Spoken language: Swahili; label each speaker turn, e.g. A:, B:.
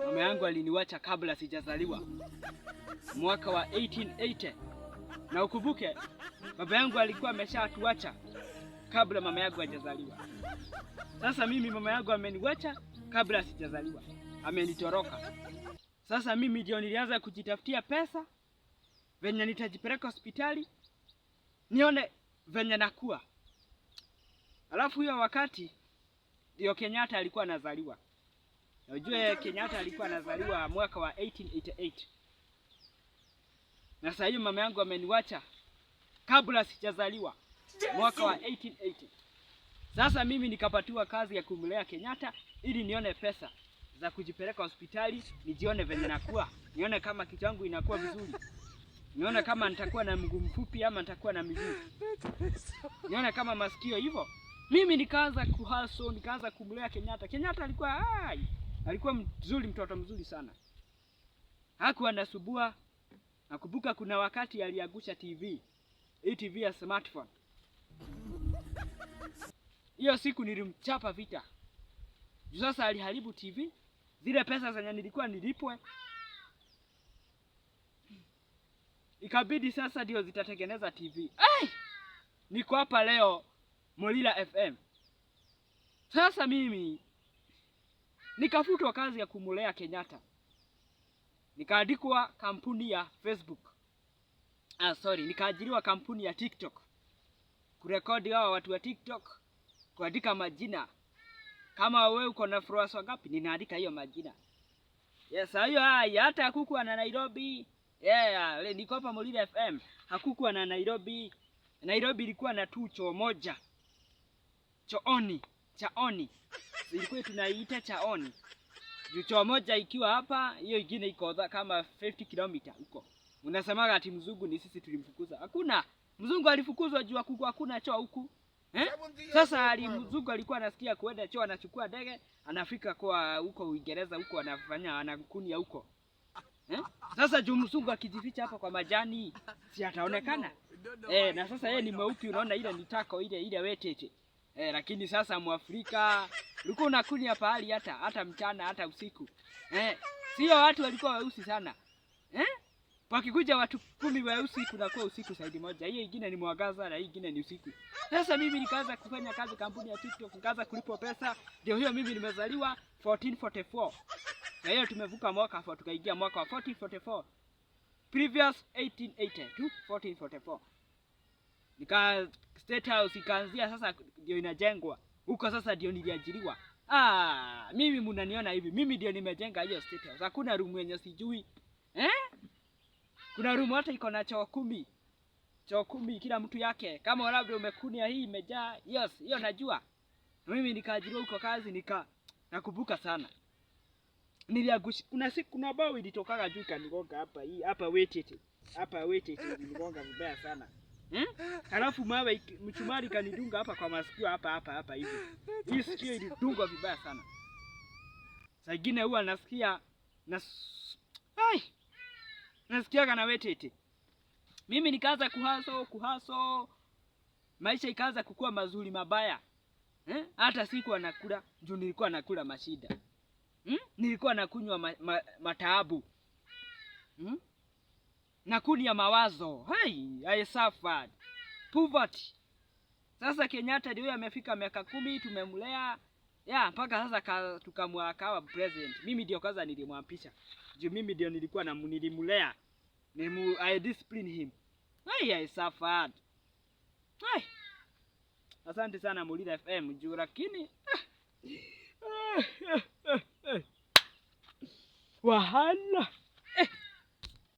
A: Mama yangu aliniwacha kabla sijazaliwa, mwaka wa 1880. Na ukumbuke baba yangu alikuwa ameshatuacha kabla mama yangu hajazaliwa. Sasa mimi mama yangu ameniwacha kabla sijazaliwa, amenitoroka. Sasa mimi ndio nilianza kujitafutia pesa venye nitajipeleka hospitali nione venye nakuwa. Alafu hiyo wakati ndio Kenyatta alikuwa anazaliwa. Unajua Kenyatta alikuwa anazaliwa mwaka wa 1888. Na sasa hiyo mama yangu ameniwacha kabla sijazaliwa, mwaka wa 1880. Sasa mimi nikapatiwa kazi ya kumlea Kenyatta ili nione pesa za kujipeleka hospitali, nijione venye nakuwa, nione kama kichwa changu inakuwa vizuri, nione kama nitakuwa na mguu mfupi ama nitakuwa na miguu, nione kama masikio hivyo. Mimi nikaanza kuhaso, nikaanza kumlea Kenyatta. Kenyatta alikuwa mzuri, mtoto mzuri sana. Hakuwa anasubua. Nakumbuka kuna wakati aliangusha TV. Hii TV ya smartphone. Hiyo siku nilimchapa vita. Sasa aliharibu TV. Zile pesa zenye nilikuwa nilipwe, ikabidi sasa ndio zitatengeneza TV. Niko hapa leo Molila FM. Sasa mimi nikafutwa kazi ya kumulea Kenyatta. Nikaandikwa kampuni ya Facebook. Nikaajiriwa kampuni ya TikTok. Kurekodi hao watu wa TikTok, kuandika majina. Kama wewe uko na followers wangapi, ninaandika hiyo majina. Yes, hiyo hata hakukuwa na Nairobi. Niko hapa Molila FM. Hakukuwa na Nairobi. Nairobi ilikuwa na tu choo moja. Chaoni. Ilikuwa tunaiita Chaoni. Choo moja ikiwa hapa, hiyo ingine iko kama 50 km huko. Unasemaga ati mzungu ni sisi tulimfukuza. Hakuna. Mzungu alifukuzwa juu hakuna choo huku. Sasa mzungu alikuwa anasikia kuenda choo, anachukua ndege, anafika kwa huko Uingereza, huko anakunia huko. Sasa juu mzungu akijificha hapa kwa majani, si ataonekana. Na sasa yeye ni mweupe, unaona ile nitako ile wetete. Lakini sasa Mwafrika ulikuwa unakunia pahali hata mchana hata usiku. Sio watu walikuwa weusi sana. Pakikuja watu 10 weusi kunakuwa usiku side moja. Hiyo nyingine ni mwangaza na hii nyingine ni usiku. Sasa mimi nikaanza kufanya kazi kampuni ya TikTok, nikaanza kulipwa pesa. Ndio hiyo mimi nimezaliwa 1444. Na hiyo tumevuka mwaka hapo tukaingia mwaka wa 1444. Previous 1880 to 1444. State House ikaanzia sasa ndio inajengwa. Huko sasa ndio niliajiriwa. Mimi mnaniona hivi. Mimi ndio nimejenga hiyo State House. Hakuna room yenye sijui. Kuna room hata iko na choo 10. Choo 10 kila mtu yake. Kama labda umekunia hii imejaa. Yes, hiyo najua. Mimi nikaajiriwa huko kazi nakumbuka sana. Niliagushi kuna bao ilitokaga juu kanigonga hapa hii hapa wetete. Hapa wetete ilinigonga vibaya sana. Halafu mawe mchumari kanidunga hapa kwa masikio hapa hivi. Hii sikio ilidungwa vibaya sana. Saa nyingine huwa nasikia nasikia kana wetete. Mimi nikaanza kuhaso. Maisha ikaanza kukua mazuri mabaya. Hata sikuwa nakula, juu nilikuwa nakula mashida. Nilikuwa nakunywa mataabu. Nakunia mawazo. I suffered poverty. Sasa Kenyatta ndio amefika miaka 10 tumemlea. Mpaka sasa tukamwakawa president. Mimi ndio kaza nilimwapisha. Juu mimi ndio nilikuwa nilimlea. I discipline him. I suffered. Asante sana Molila FM juu lakini wahala.